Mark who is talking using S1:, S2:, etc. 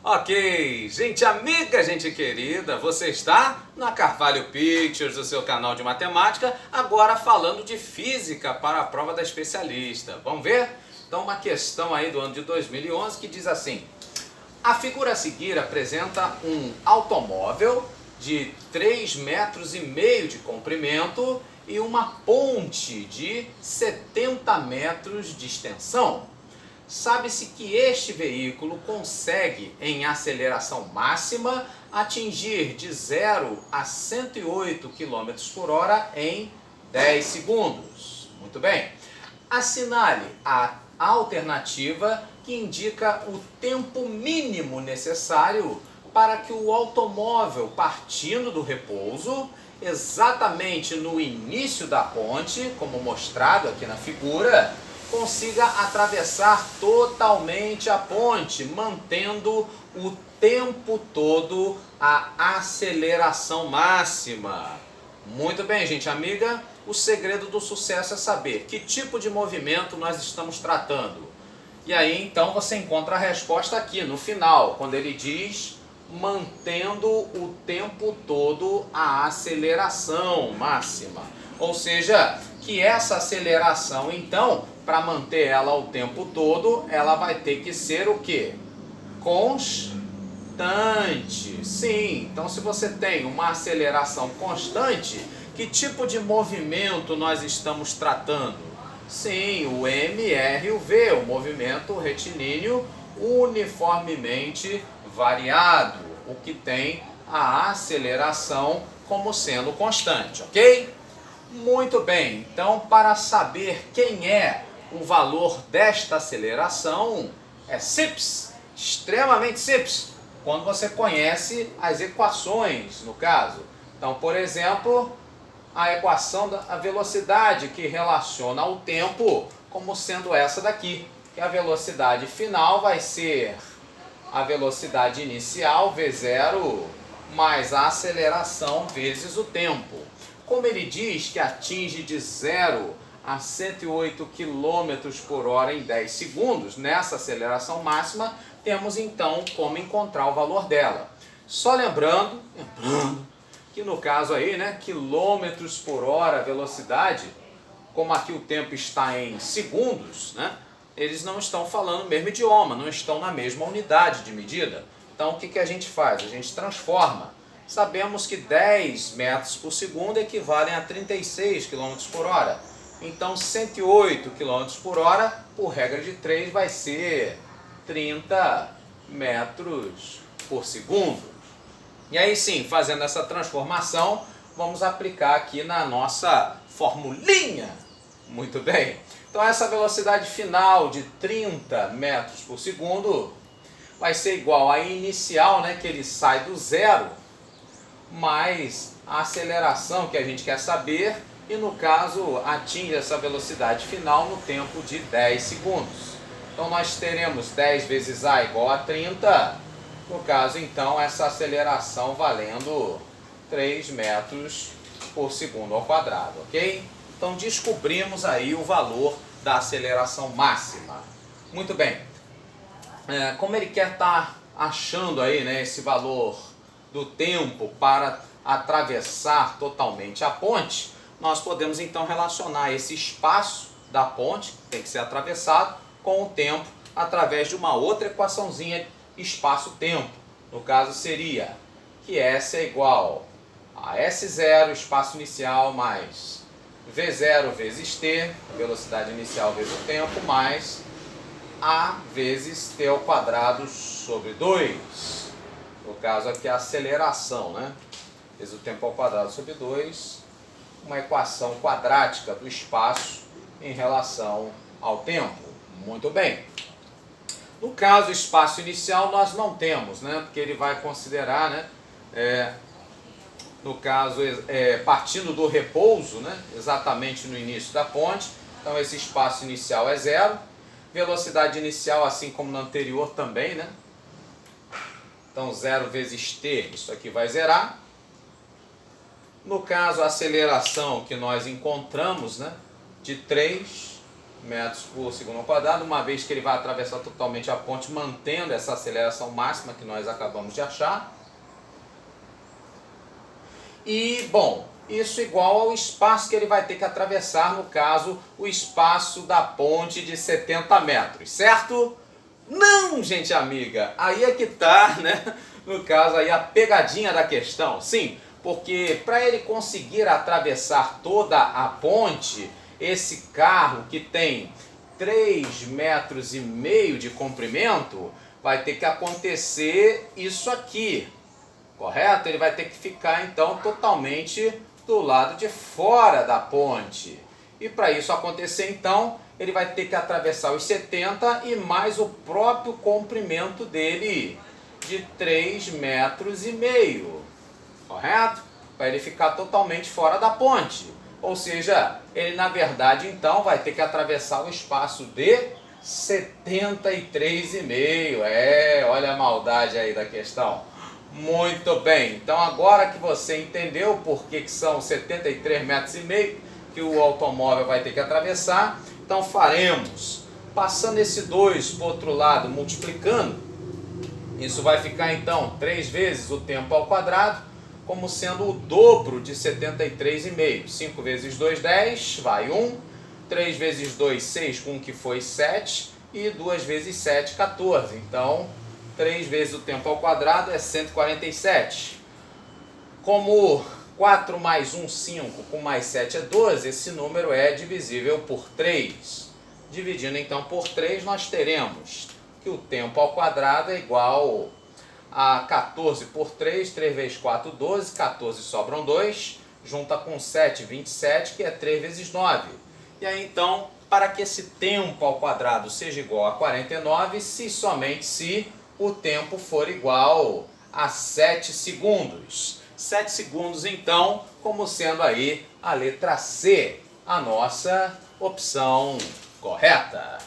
S1: Ok, gente amiga, gente querida, você está na Carvalho Pictures, do seu canal de matemática, agora falando de física para a prova da especialista. Vamos ver? Então, uma questão aí do ano de 2011 que diz assim: a figura a seguir apresenta um automóvel de 3,5 metros de comprimento e uma ponte de 70 metros de extensão. Sabe-se que este veículo consegue, em aceleração máxima, atingir de 0 a 108 km por hora em 10 segundos. Muito bem. Assinale a alternativa que indica o tempo mínimo necessário para que o automóvel, partindo do repouso, exatamente no início da ponte, como mostrado aqui na figura, consiga atravessar totalmente a ponte, mantendo o tempo todo a aceleração máxima. Muito bem, gente amiga, o segredo do sucesso é saber que tipo de movimento nós estamos tratando. E aí, então, você encontra a resposta aqui no final, quando ele diz mantendo o tempo todo a aceleração máxima. Ou seja, que essa aceleração, então, para manter ela o tempo todo, ela vai ter que ser o quê? Constante. Sim, então se você tem uma aceleração constante, que tipo de movimento nós estamos tratando? Sim, o MR e o V, o movimento retilíneo uniformemente variado, o que tem a aceleração como sendo constante, ok? Muito bem, então para saber quem é o valor desta aceleração, é simples, extremamente simples, quando você conhece as equações, no caso. Então, por exemplo, a equação da velocidade que relaciona ao tempo como sendo essa daqui, que a velocidade final vai ser a velocidade inicial, V0, mais a aceleração vezes o tempo. Como ele diz que atinge de 0 a 108 km por hora em 10 segundos, nessa aceleração máxima, temos então como encontrar o valor dela. Só lembrando que no caso aí, né, quilômetros por hora, velocidade, como aqui o tempo está em segundos, né, eles não estão falando o mesmo idioma, não estão na mesma unidade de medida. Então o que a gente faz? A gente transforma. Sabemos que 10 metros por segundo equivalem a 36 km por hora. Então 108 km por hora, por regra de 3, vai ser 30 metros por segundo. E aí sim, fazendo essa transformação, vamos aplicar aqui na nossa formulinha. Muito bem. Então essa velocidade final de 30 metros por segundo vai ser igual à inicial, né, que ele sai do zero, mais a aceleração que a gente quer saber, e no caso atinge essa velocidade final no tempo de 10 segundos. Então nós teremos 10 vezes A igual a 30, no caso então essa aceleração valendo 3 metros por segundo ao quadrado, ok? Então descobrimos aí o valor da aceleração máxima. Muito bem, como ele quer estar achando aí, né, esse valor do tempo para atravessar totalmente a ponte, nós podemos então relacionar esse espaço da ponte, que tem que ser atravessado, com o tempo através de uma outra equaçãozinha espaço-tempo. No caso seria que S é igual a S0, espaço inicial, mais V0 vezes T, velocidade inicial vezes o tempo, mais A vezes T ao quadrado sobre 2. No caso aqui a aceleração, né? Vezes o tempo ao quadrado sobre 2, uma equação quadrática do espaço em relação ao tempo. Muito bem. No caso espaço inicial nós não temos, né? Porque ele vai considerar, né? No caso, partindo do repouso, né, exatamente no início da ponte, então esse espaço inicial é 0, velocidade inicial, assim como no anterior também, né? Então 0 vezes t, isso aqui vai zerar. No caso, a aceleração que nós encontramos, né, de 3, metros por segundo ao quadrado, uma vez que ele vai atravessar totalmente a ponte, mantendo essa aceleração máxima que nós acabamos de achar. E, bom, isso igual ao espaço que ele vai ter que atravessar, no caso, o espaço da ponte de 70 metros, certo? Não, gente amiga, aí é que tá, né? No caso aí a pegadinha da questão. Sim, porque para ele conseguir atravessar toda a ponte, esse carro que tem 3,5 metros de comprimento, vai ter que acontecer isso aqui, correto? Ele vai ter que ficar então totalmente do lado de fora da ponte. E para isso acontecer então, ele vai ter que atravessar os 70 e mais o próprio comprimento dele de 3,5 metros, correto? Para ele ficar totalmente fora da ponte. Ou seja, ele na verdade então vai ter que atravessar um espaço de 73,5. Olha a maldade aí da questão. Muito bem, então agora que você entendeu por que são 73,5 metros que o automóvel vai ter que atravessar, então faremos, passando esse 2 para o outro lado, multiplicando, isso vai ficar então 3 vezes o tempo ao quadrado, como sendo o dobro de 73,5. 5 vezes 2, 10, vai 1. 3 vezes 2, 6, com 1 que foi 7. E 2 vezes 7, 14. Então, 3 vezes o tempo ao quadrado é 147. Como 4 mais 1, 5, com mais 7 é 12, esse número é divisível por 3. Dividindo então por 3, nós teremos que o tempo ao quadrado é igual a 14 por 3, 3 vezes 4, 12, 14 sobram 2, junta com 7, 27, que é 3 vezes 9. E aí então, para que esse tempo ao quadrado seja igual a 49, somente se o tempo for igual a 7 segundos. 7 segundos então, como sendo aí a letra C, a nossa opção correta.